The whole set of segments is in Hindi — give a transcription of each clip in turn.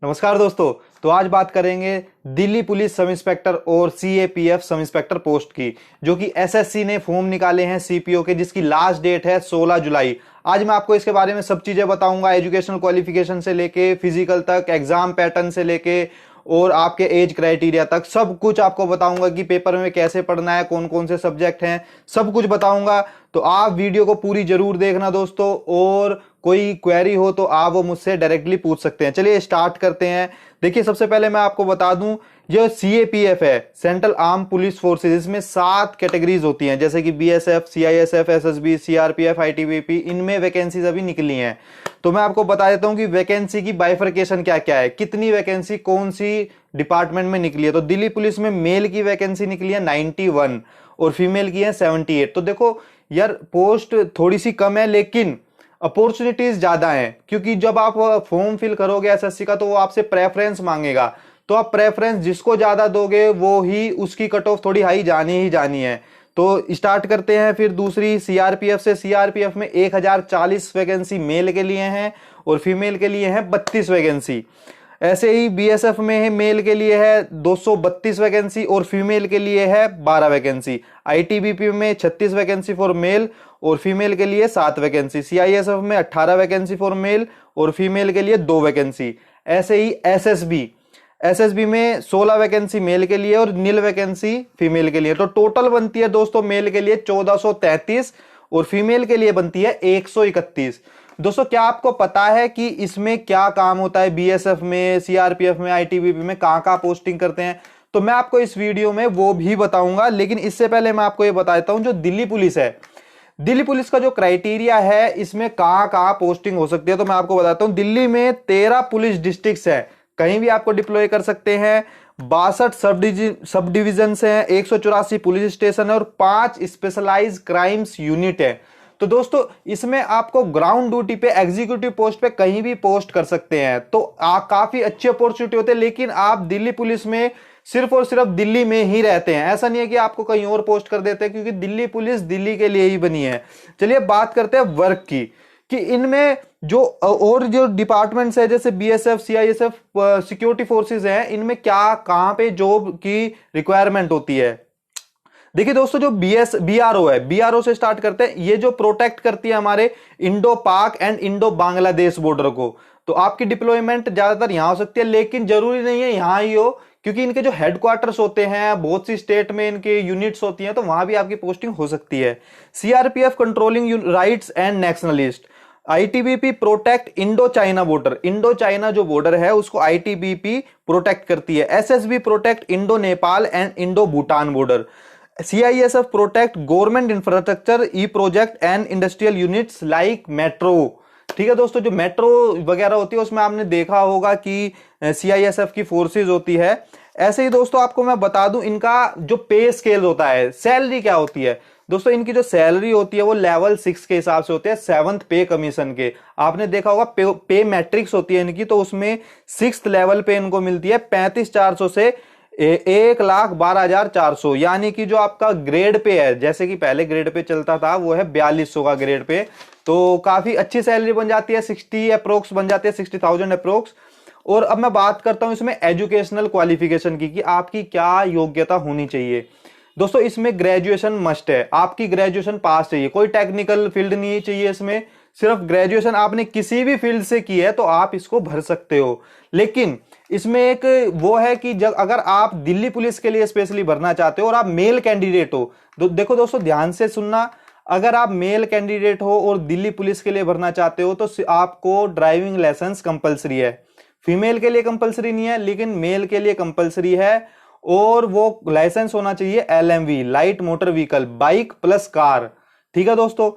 नमस्कार दोस्तों। तो आज बात करेंगे दिल्ली पुलिस सब इंस्पेक्टर और सीएपीएफ सब इंस्पेक्टर पोस्ट की, जो कि एसएससी ने फॉर्म निकाले हैं सीपीओ के, जिसकी लास्ट डेट है 16 जुलाई। आज मैं आपको इसके बारे में सब चीजें बताऊंगा, एजुकेशनल क्वालिफिकेशन से लेके फिजिकल तक, एग्जाम पैटर्न से लेके और आपके एज क्राइटेरिया तक सब कुछ आपको बताऊंगा कि पेपर में कैसे पढ़ना है, कौन कौन से सब्जेक्ट हैं, सब कुछ बताऊंगा। तो आप वीडियो को पूरी जरूर देखना दोस्तों, और कोई क्वेरी हो तो आप वो मुझसे डायरेक्टली पूछ सकते हैं। चलिए स्टार्ट करते हैं। देखिए, सबसे पहले मैं आपको बता दूं, जो सीएपीएफ है, सेंट्रल आर्म पुलिस फोर्सेज, इसमें 7 कैटेगरीज होती हैं, जैसे कि BSF, CISF, SSB, CRPF, ITBP. इनमें वैकेंसीज अभी निकली हैं। तो मैं आपको बता देता हूं कि वैकेंसी की बाइफरकेशन क्या क्या है, कितनी वैकेंसी कौन सी डिपार्टमेंट में निकली है। तो दिल्ली पुलिस में मेल की वैकेंसी निकली है 91 और फीमेल की है 78। तो देखो यार, पोस्ट थोड़ी सी कम है लेकिन अपॉर्चुनिटीज ज्यादा हैं, क्योंकि जब आप फॉर्म फिल करोगे एसएससी का तो वो आपसे प्रेफरेंस मांगेगा। तो आप प्रेफरेंस जिसको ज्यादा दोगे वो ही, उसकी कट ऑफ थोड़ी हाई जानी ही जानी है। तो स्टार्ट करते हैं फिर दूसरी सीआरपीएफ से। सीआरपीएफ में 1040 वैकेंसी मेल के लिए हैं और फीमेल के लिए हैं 32 वैकेंसी। ऐसे ही बीएसएफ में है, मेल के लिए है 232 वैकेंसी और फीमेल के लिए है 12 वैकेंसी। आईटीबीपी में 36 वैकेंसी फॉर मेल और फीमेल के लिए 7 वैकेंसी। सीआईएसएफ में 18 वैकेंसी फॉर मेल और फीमेल के लिए 2 वैकेंसी। ऐसे ही एसएसबी में 16 वैकेंसी मेल के लिए और नील वैकेंसी फीमेल के लिए। तो टोटल बनती है दोस्तों मेल के लिए 1433 और फीमेल के लिए बनती है 131। दोस्तों, क्या आपको पता है कि इसमें क्या काम होता है? बीएसएफ में, सीआरपीएफ में, आईटीबीपी में कहां कहां पोस्टिंग करते हैं? तो मैं आपको इस वीडियो में वो भी बताऊंगा, लेकिन इससे पहले मैं आपको ये बता देता हूं, जो दिल्ली पुलिस है, दिल्ली पुलिस का जो क्राइटेरिया है, इसमें कहां कहां पोस्टिंग हो सकती है। तो मैं आपको बताता हूं, दिल्ली में 13 पुलिस डिस्ट्रिक्ट्स है, कहीं भी आपको डिप्लॉय कर सकते हैं। 62 सब डिविजन है, 184 पुलिस स्टेशन है और 5 स्पेशलाइज क्राइम्स यूनिट है। तो दोस्तों, इसमें आपको ग्राउंड ड्यूटी पे, एग्जीक्यूटिव पोस्ट पे कहीं भी पोस्ट कर सकते हैं। तो काफी अच्छी अपॉर्चुनिटी होती है, लेकिन आप दिल्ली पुलिस में सिर्फ और सिर्फ दिल्ली में ही रहते हैं। ऐसा नहीं है कि आपको कहीं और पोस्ट कर देते हैं, क्योंकि दिल्ली पुलिस दिल्ली के लिए ही बनी है। चलिए बात करते हैं वर्क की, कि इनमें जो और जो डिपार्टमेंट्स है, जैसे बीएसएफ, सीआईएसएफ, सिक्योरिटी फोर्सेस हैं, इनमें क्या कहां पे जॉब की रिक्वायरमेंट होती है। देखिए दोस्तों, जो बीआरओ है, बीआरओ से स्टार्ट करते हैं। ये जो प्रोटेक्ट करती है हमारे इंडो पाक एंड इंडो बांग्लादेश बॉर्डर को। तो आपकी डिप्लॉयमेंट ज्यादातर यहां हो सकती है, लेकिन जरूरी नहीं है यहां ही हो, क्योंकि इनके जो हेडक्वार्टर्स होते हैं, बहुत सी स्टेट में इनके यूनिट्स होती हैं, तो वहां भी आपकी पोस्टिंग हो सकती है। CRPF controlling rights and nationalist. ITBP protect Indo China border, Indo China जो बॉर्डर है उसको आईटीबीपी प्रोटेक्ट करती है। SSB protect Indo Nepal and Indo Bhutan border. CISF protect government infrastructure, E project and industrial units like metro. ठीक है दोस्तों, जो मेट्रो वगैरह होती है उसमें आपने देखा होगा कि CISF की फोर्सेज होती है। ऐसे ही दोस्तों, आपको मैं बता दूं, इनका जो पे स्केल होता है, सैलरी क्या होती है दोस्तों, इनकी जो सैलरी होती है वो लेवल 6 के हिसाब से होती है, 7th पे कमीशन के। आपने देखा होगा पे मैट्रिक्स होती है इनकी, तो उसमें 6th लेवल पे इनको मिलती है 35,400 से 1,12,400। यानी कि जो आपका ग्रेड पे है, जैसे कि पहले ग्रेड पे चलता था, वो है 4200 का ग्रेड पे। तो काफी अच्छी सैलरी बन जाती है, 60 अप्रोक्स बन जाती है, 60,000 अप्रोक्स। और अब मैं बात करता हूं इसमें एजुकेशनल क्वालिफिकेशन की, कि आपकी क्या योग्यता होनी चाहिए। दोस्तों, इसमें ग्रेजुएशन मस्ट है, आपकी ग्रेजुएशन पास चाहिए, कोई टेक्निकल फील्ड नहीं चाहिए इसमें, सिर्फ ग्रेजुएशन आपने किसी भी फील्ड से की है तो आप इसको भर सकते हो। लेकिन इसमें एक वो है कि जब अगर आप दिल्ली पुलिस के लिए स्पेशली भरना चाहते हो और आप मेल कैंडिडेट हो, तो देखो दोस्तों ध्यान से सुनना, अगर आप मेल कैंडिडेट हो और दिल्ली पुलिस के लिए भरना चाहते हो तो आपको ड्राइविंग लाइसेंस कंपलसरी है। फीमेल के लिए कंपलसरी नहीं है, लेकिन मेल के लिए कंपलसरी है। और वो लाइसेंस होना चाहिए LMV, light motor vehicle, bike plus car. ठीक है दोस्तों,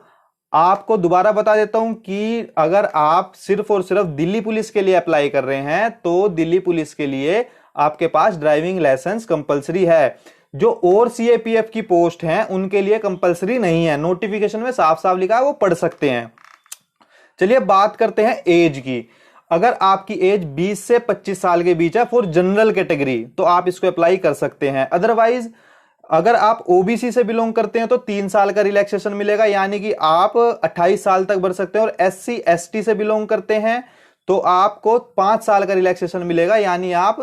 आपको दोबारा बता देता हूं कि अगर आप सिर्फ और सिर्फ दिल्ली पुलिस के लिए अप्लाई कर रहे हैं तो दिल्ली पुलिस के लिए आपके पास ड्राइविंग लाइसेंस कंपलसरी है। जो और सीएपीएफ की पोस्ट हैं उनके लिए कंपलसरी नहीं है, नोटिफिकेशन में साफ साफ लिखा है, वो पढ़ सकते हैं। चलिए बात करते हैं एज की। अगर आपकी एज 20 से 25 साल के बीच है फॉर जनरल कैटेगरी, तो आप इसको अप्लाई कर सकते हैं। अदरवाइज अगर आप ओबीसी से बिलोंग करते हैं तो 3 साल का रिलैक्सेशन मिलेगा, यानी कि आप 28 साल तक भर सकते हैं। और SC ST से बिलोंग करते हैं तो आपको 5 साल का रिलैक्सेशन मिलेगा, यानी आप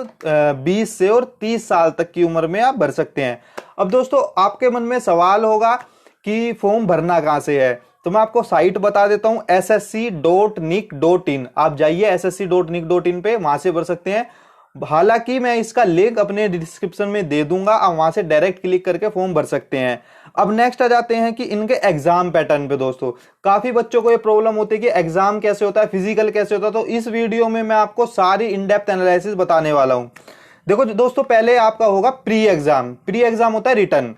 20 से और 30 साल तक की उम्र में आप भर सकते हैं। अब दोस्तों आपके मन में सवाल होगा कि फॉर्म भरना कहां से है, तो मैं आपको साइट बता देता हूं ssc.nic.in। आप जाइए ssc.nic.in पे, वहां से भर सकते हैं। हालांकि मैं इसका लिंक अपने डिस्क्रिप्शन में दे दूंगा, आप वहां से डायरेक्ट क्लिक करके फॉर्म भर सकते हैं। अब नेक्स्ट आ जाते हैं कि इनके एग्जाम पैटर्न पे। दोस्तों काफी बच्चों को ये प्रॉब्लम होती है कि एग्जाम कैसे होता है, फिजिकल कैसे होता है, तो इस वीडियो में मैं आपको सारी इन डेप्थ एनालिसिस बताने वाला हूं। देखो दोस्तों, पहले आपका होगा प्री एग्जाम। प्री एग्जाम होता है रिटर्न।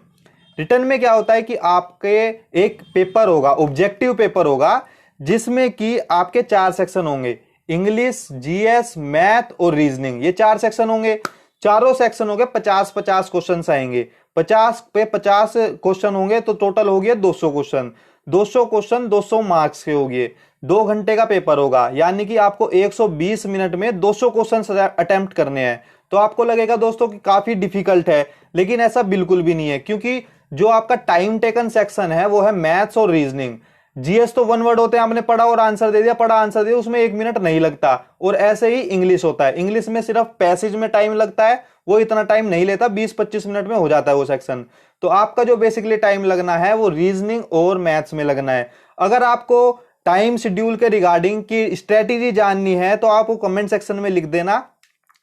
रिटर्न में क्या होता है कि आपके एक पेपर होगा, ऑब्जेक्टिव पेपर होगा, जिसमें कि आपके 4 सेक्शन होंगे, इंग्लिश, जीएस, मैथ और रीजनिंग। ये 4 सेक्शन होंगे। चारों सेक्शन होंगे 50-50 क्वेश्चन आएंगे। 50 पे 50 क्वेश्चन होंगे तो टोटल हो गया 200 क्वेश्चन। 200 क्वेश्चन 200 मार्क्स के हो गए। 2 घंटे का पेपर होगा, यानी कि आपको 120 मिनट में 200 क्वेश्चन अटेम्प्ट करने हैं। तो आपको लगेगा दोस्तों कि काफी डिफिकल्ट है, लेकिन ऐसा बिल्कुल भी नहीं है, क्योंकि जो आपका टाइम टेकन सेक्शन है वो है मैथ्स और रीजनिंग। जीएस तो 1 वर्ड होते हैं, आपने पढ़ा और आंसर दे दिया, पढ़ा आंसर दे दिया, उसमें 1 मिनट नहीं लगता। और ऐसे ही इंग्लिश होता है। इंग्लिश में सिर्फ पैसेज में टाइम लगता है, वो इतना टाइम नहीं लेता, 20-25 मिनट में हो जाता है वो सेक्शन। तो आपका जो बेसिकली टाइम लगना है वो रीजनिंग और मैथ्स में लगना है। अगर आपको टाइम शेड्यूल के रिगार्डिंग की स्ट्रेटेजी जाननी है तो आप वो कमेंट सेक्शन में लिख देना।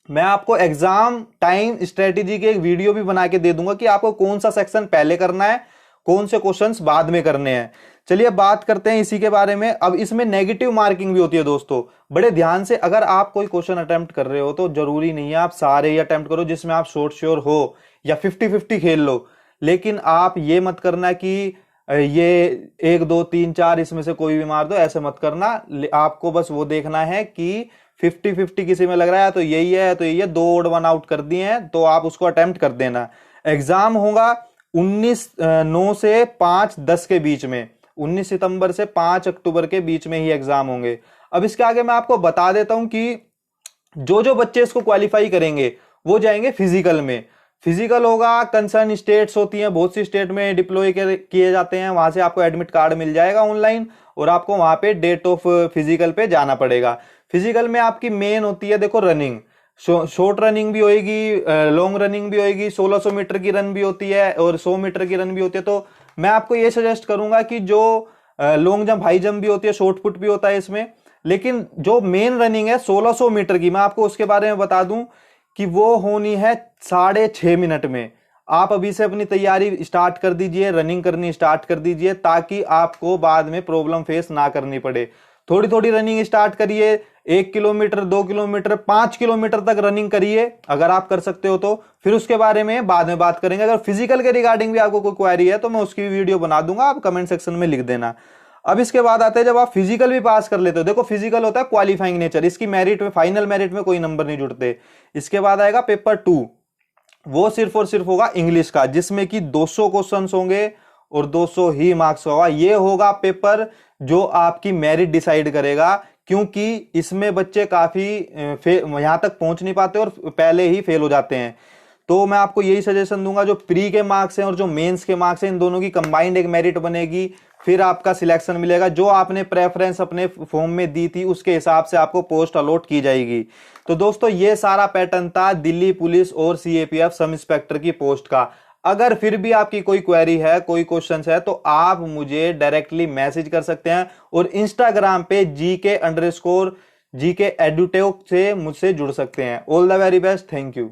मैं आपको एग्जाम टाइम स्ट्रेटेजी के एक वीडियो भी बना के दे दूंगा कि आपको कौन सा सेक्शन पहले करना है, कौन से क्वेश्चंस बाद में करने हैं। चलिए बात करते हैं इसी के बारे में। अब इसमें नेगेटिव मार्किंग भी होती है दोस्तों, बड़े ध्यान से। अगर आप कोई क्वेश्चन अटेम्प्ट कर रहे हो तो जरूरी नहीं है आप सारे ही अटेम्प्ट करो जिसमें आप शॉर्ट श्योर हो, या 50-50 खेल लो। लेकिन आप ये मत करना कि ये 1 2 3 4 इसमें से कोई भी मार दो, ऐसे मत करना। आपको बस वो देखना है कि 50-50 किसी में लग रहा है तो यही है, तो यही है, 2 ओड 1 आउट कर दिए हैं तो आप उसको अटेम्प्ट कर देना। एग्जाम होगा 19/9 से 5/10 के बीच में। 19 सितंबर से 5 अक्टूबर के बीच में ही एग्जाम होंगे। अब इसके आगे मैं आपको बता देता हूं कि जो जो बच्चे इसको क्वालिफाई करेंगे वो जाएंगे फिजिकल में। फिजिकल होगा, कंसर्न स्टेट्स होती हैं, बहुत सी स्टेट में डिप्लॉय किए जाते हैं, वहां से आपको एडमिट कार्ड मिल जाएगा ऑनलाइन, और आपको वहां पे डेट ऑफ फिजिकल पे जाना पड़ेगा। फिजिकल में आपकी मेन होती है देखो रनिंग, शॉर्ट रनिंग भी होएगी, लॉन्ग रनिंग भी होएगी, 1600 मीटर की रन भी होती है और 100 मीटर की रन भी होती है। तो मैं आपको ये सजेस्ट करूंगा कि जो लॉन्ग जंप, हाई जंप भी होती है, शॉर्ट पुट भी होता है इसमें, लेकिन जो मेन रनिंग है 1600 मीटर की, मैं आपको उसके बारे में बता दूं कि वो होनी है 6.5 मिनट में। आप अभी से अपनी तैयारी स्टार्ट कर दीजिए, रनिंग करनी स्टार्ट कर दीजिए, ताकि आपको बाद में प्रॉब्लम फेस ना करनी पड़े। थोड़ी थोड़ी रनिंग स्टार्ट करिए, 1 किलोमीटर, 2 किलोमीटर, 5 किलोमीटर तक रनिंग करिए अगर आप कर सकते हो तो। फिर उसके बारे में बाद में बात करेंगे। अगर फिजिकल के रिगार्डिंग भी आपको कोई क्वेरी है तो मैं उसकी वीडियो बना दूंगा, आप कमेंट सेक्शन में लिख देना। अब इसके बाद आते हैं जब आप फिजिकल भी पास कर लेते हो। देखो फिजिकल होता है क्वालिफाइंग नेचर, इसकी मेरिट में, फाइनल मेरिट में कोई नंबर नहीं जुड़ते। इसके बाद आएगा पेपर 2, वो सिर्फ और सिर्फ होगा इंग्लिश का, जिसमें कि 200 क्वेश्चन होंगे और 200 ही मार्क्स होगा। ये होगा पेपर जो आपकी मेरिट डिसाइड करेगा, क्योंकि इसमें बच्चे काफी यहां तक पहुंच नहीं पाते और पहले ही फेल हो जाते हैं। तो मैं आपको यही सजेशन दूंगा, जो प्री के मार्क्स हैं और जो मेंस के मार्क्स हैं, इन दोनों की कंबाइंड एक मेरिट बनेगी, फिर आपका सिलेक्शन मिलेगा। जो आपने प्रेफरेंस अपने फॉर्म में दी थी उसके हिसाब से आपको पोस्ट अलॉट की जाएगी। तो दोस्तों ये सारा पैटर्न था दिल्ली पुलिस और सीएपीएफ सब इंस्पेक्टर की पोस्ट का। अगर फिर भी आपकी कोई क्वेरी है, कोई क्वेश्चन है, तो आप मुझे डायरेक्टली मैसेज कर सकते हैं और इंस्टाग्राम पे GK_GK एडुटेक से मुझसे जुड़ सकते हैं। All the very best, thank you.